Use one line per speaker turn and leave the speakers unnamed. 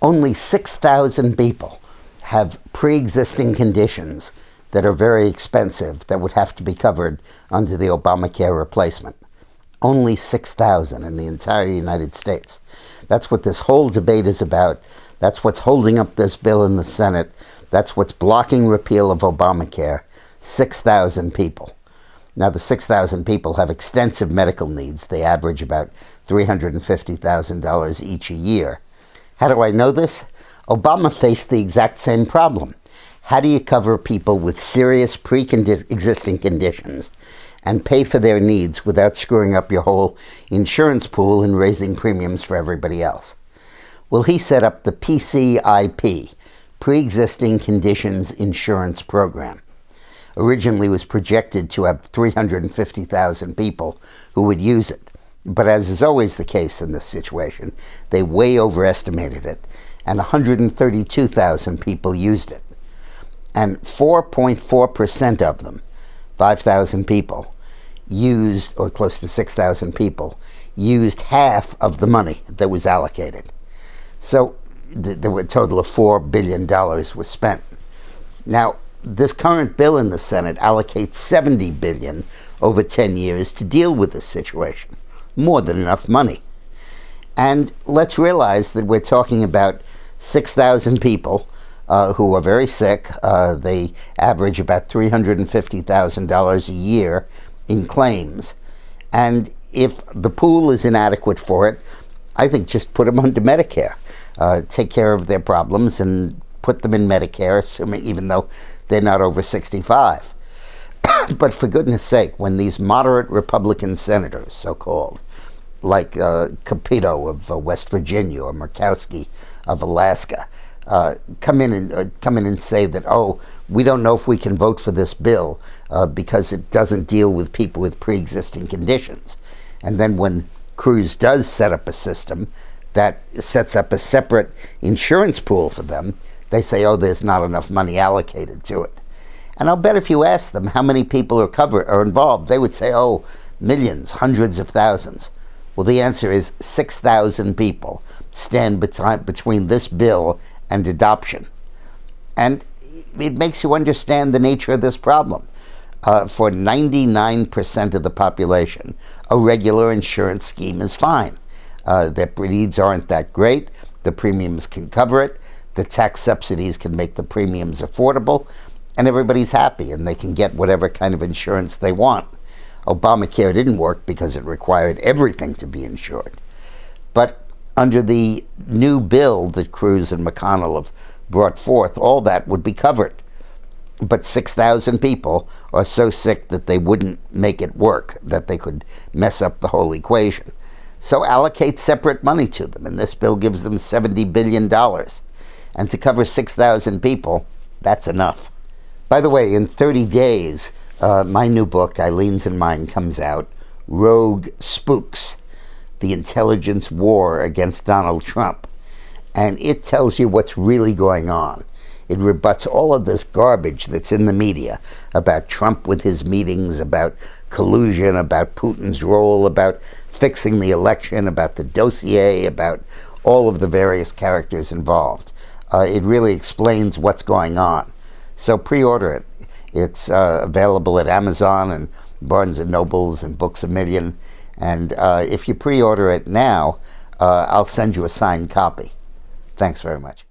only 6,000 people have pre-existing conditions that are very expensive that would have to be covered under the Obamacare replacement. Only 6,000 in the entire United States. That's what this whole debate is about. That's what's holding up this bill in the Senate. That's what's blocking repeal of Obamacare. 6,000 people. Now, the 6,000 people have extensive medical needs. They average about $350,000 each a year. How do I know this? Obama faced the exact same problem. How do you cover people with serious pre-existing conditions and pay for their needs without screwing up your whole insurance pool and raising premiums for everybody else? Well, he set up the PCIP, Pre-Existing Conditions Insurance Program. Originally was projected to have 350,000 people who would use it. But as is always the case in this situation, they way overestimated it, and 132,000 people used it. And 4.4% of them, 5,000 people, used, or close to 6,000 people, used half of the money that was allocated. So there were a total of $4 billion was spent. Now, this current bill in the Senate allocates $70 billion over 10 years to deal with this situation. More than enough money. And let's realize that we're talking about 6,000 people who are very sick. They average about $350,000 a year in claims. And if the pool is inadequate for it, I think just put them under Medicare. Take care of their problems and put them in Medicare, assuming even though they're not over 65. But for goodness sake, when these moderate Republican senators, so-called, like Capito of West Virginia or Murkowski of Alaska, come in and say that, oh, we don't know if we can vote for this bill because it doesn't deal with people with pre-existing conditions. And then when Cruz does set up a system that sets up a separate insurance pool for them, they say, oh, there's not enough money allocated to it. And I'll bet if you ask them how many people are involved, they would say, oh, millions, hundreds of thousands. Well, the answer is 6,000 people stand between this bill and adoption. And it makes you understand the nature of this problem. For 99% of the population, a regular insurance scheme is fine. Their needs aren't that great. The premiums can cover it. The tax subsidies can make the premiums affordable. And everybody's happy, and they can get whatever kind of insurance they want. Obamacare didn't work because it required everything to be insured. But under the new bill that Cruz and McConnell have brought forth, all that would be covered. But 6,000 people are so sick that they wouldn't make it work, that they could mess up the whole equation. So allocate separate money to them, and this bill gives them $70 billion. And to cover 6,000 people, that's enough. By the way, in 30 days, my new book, Eileen's and Mine, comes out, Rogue Spooks, The Intelligence War Against Donald Trump. And it tells you what's really going on. It rebuts all of this garbage that's in the media about Trump with his meetings, about collusion, about Putin's role, about fixing the election, about the dossier, about all of the various characters involved. It really explains what's going on. So pre-order it. It's available at Amazon and Barnes & Nobles and Books A Million. And if you pre-order it now, I'll send you a signed copy. Thanks very much.